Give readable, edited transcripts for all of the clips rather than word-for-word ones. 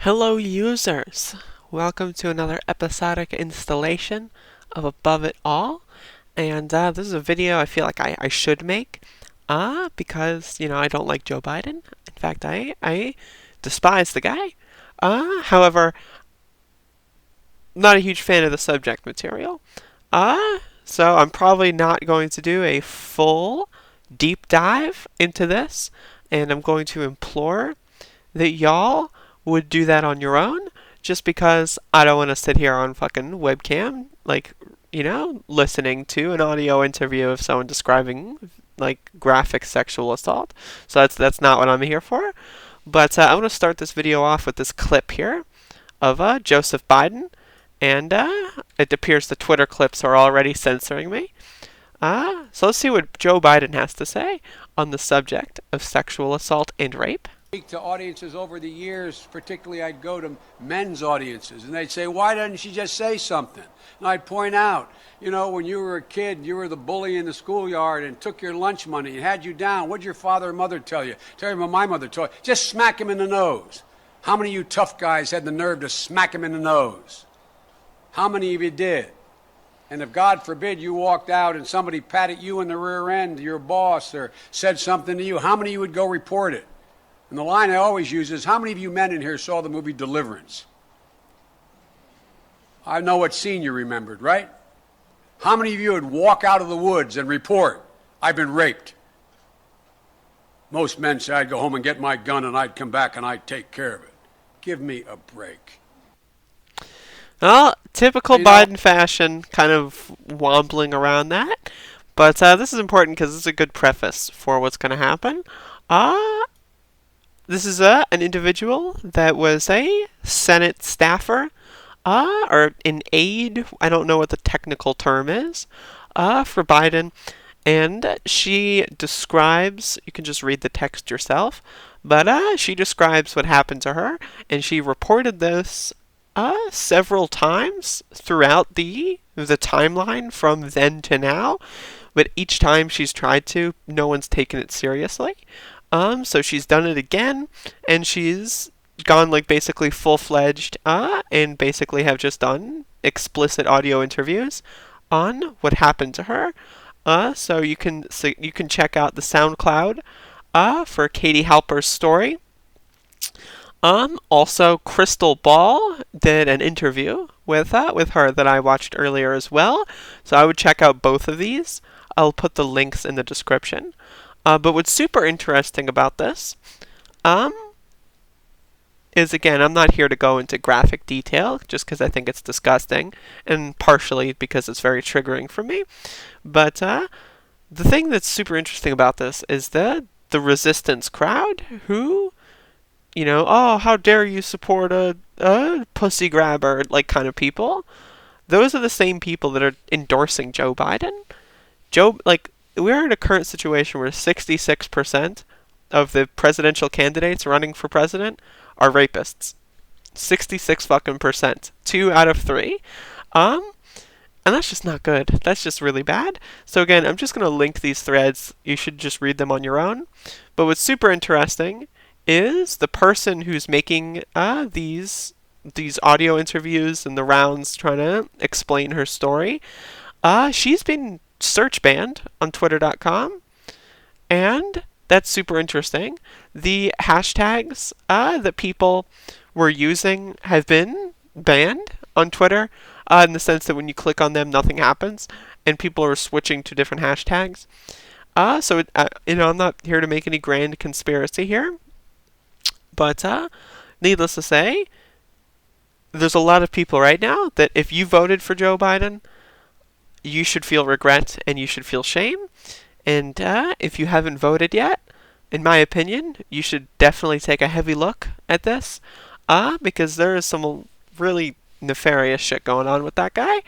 Hello users! Welcome to another episodic installation of Above It All. And this is a video I feel like I should make because, I don't like Joe Biden. In fact, I despise the guy. However, not a huge fan of the subject material. So I'm probably not going to do a full deep dive into this, and I'm going to implore that y'all would do that on your own, just because I don't want to sit here on fucking webcam, listening to an audio interview of someone describing graphic sexual assault. So that's not what I'm here for. But I want to start this video off with this clip here of Joseph Biden, and it appears the Twitter clips are already censoring me. So let's see what Joe Biden has to say on the subject of sexual assault and rape. To audiences over the years, particularly I'd go to men's audiences, and they'd say, why doesn't she just say something? And I'd point out, when you were a kid, you were the bully in the schoolyard and took your lunch money and had you down. What'd your father or mother tell you? Tell you what my mother told you. Just smack him in the nose. How many of you tough guys had the nerve to smack him in the nose? How many of you did? And if, God forbid, you walked out and somebody patted you in the rear end, your boss, or said something to you, how many of you would go report it? And the line I always use is, how many of you men in here saw the movie Deliverance? I know what scene you remembered, right? How many of you would walk out of the woods and report, I've been raped? Most men say, I'd go home and get my gun and I'd come back and I'd take care of it. Give me a break. Well, typical Biden fashion, kind of wobbling around that. But this is important because this is a good preface for what's going to happen. This is an individual that was a Senate staffer, or an aide, I don't know what the technical term is, for Biden. And she describes, you can just read the text yourself, but she describes what happened to her, and she reported this several times throughout the timeline from then to now. But each time she's tried to, no one's taken it seriously. So she's done it again, and she's gone basically full-fledged, and basically have just done explicit audio interviews on what happened to her. So you can check out the SoundCloud for Katie Halper's story. Also, Crystal Ball did an interview with her that I watched earlier as well. So I would check out both of these. I'll put the links in the description. But what's super interesting about this is, again, I'm not here to go into graphic detail just because I think it's disgusting, and partially because it's very triggering for me. But the thing that's super interesting about this is the resistance crowd who, oh, how dare you support a pussy grabber, kind of people. Those are the same people that are endorsing Joe Biden. We're in a current situation where 66% of the presidential candidates running for president are rapists. 66 fucking percent. 2 out of 3. And that's just not good. That's just really bad. So again, I'm just going to link these threads. You should just read them on your own. But what's super interesting is the person who's making these audio interviews and the rounds trying to explain her story. She's been search banned on twitter.com, and that's super interesting. The hashtags that people were using have been banned on Twitter, in the sense that when you click on them, nothing happens, and people are switching to different hashtags. I'm not here to make any grand conspiracy here, but needless to say, there's a lot of people right now that if you voted for Joe Biden, you should feel regret and you should feel shame. And if you haven't voted yet, in my opinion, you should definitely take a heavy look at this, because there is some really nefarious shit going on with that guy.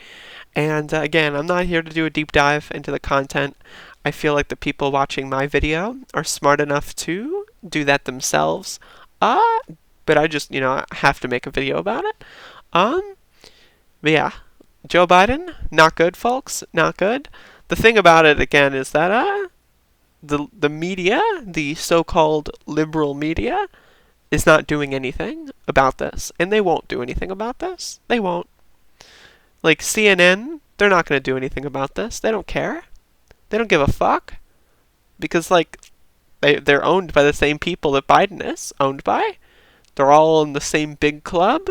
And again, I'm not here to do a deep dive into the content. I feel like the people watching my video are smart enough to do that themselves. But I just, have to make a video about it. But yeah. Joe Biden, not good, folks. Not good. The thing about it, again, is that the media, the so-called liberal media, is not doing anything about this, and they won't do anything about this. They won't. Like CNN, they're not going to do anything about this. They don't care. They don't give a fuck because like they're owned by the same people that Biden is owned by. They're all in the same big club,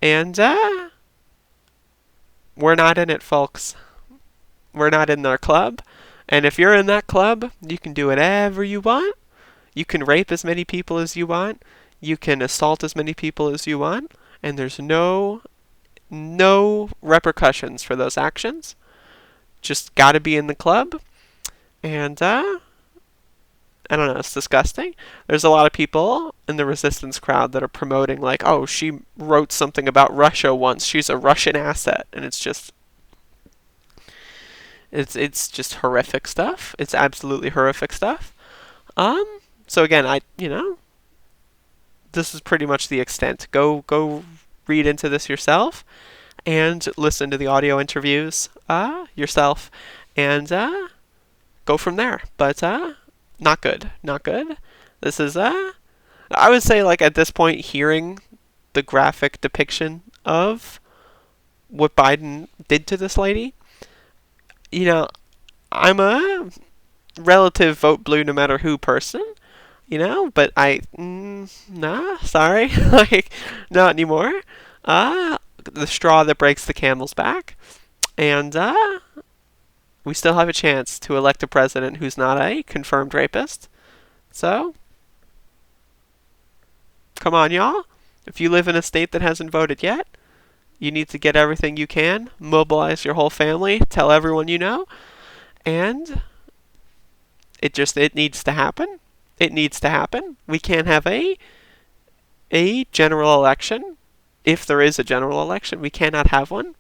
and we're not in it, folks. We're not in their club. And if you're in that club, you can do whatever you want. You can rape as many people as you want. You can assault as many people as you want. And there's no repercussions for those actions. Just gotta be in the club. And I don't know, it's disgusting. There's a lot of people in the resistance crowd that are promoting like, oh, she wrote something about Russia once. She's a Russian asset. And it's just horrific stuff. It's absolutely horrific stuff. So again, this is pretty much the extent. Go read into this yourself and listen to the audio interviews yourself and go from there. But not good. Not good. This is I would say like at this point hearing the graphic depiction of what Biden did to this lady, I'm a relative vote blue no matter who person, but nah, sorry, like, not anymore. The straw that breaks the camel's back, and we still have a chance to elect a president who's not a confirmed rapist. So, come on, y'all. If you live in a state that hasn't voted yet, you need to get everything you can, mobilize your whole family, tell everyone you know, and it needs to happen. It needs to happen. We can't have a general election. If there is a general election, we cannot have one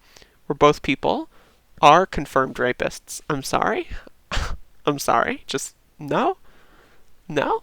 where both people are confirmed rapists. I'm sorry. I'm sorry. Just no. No.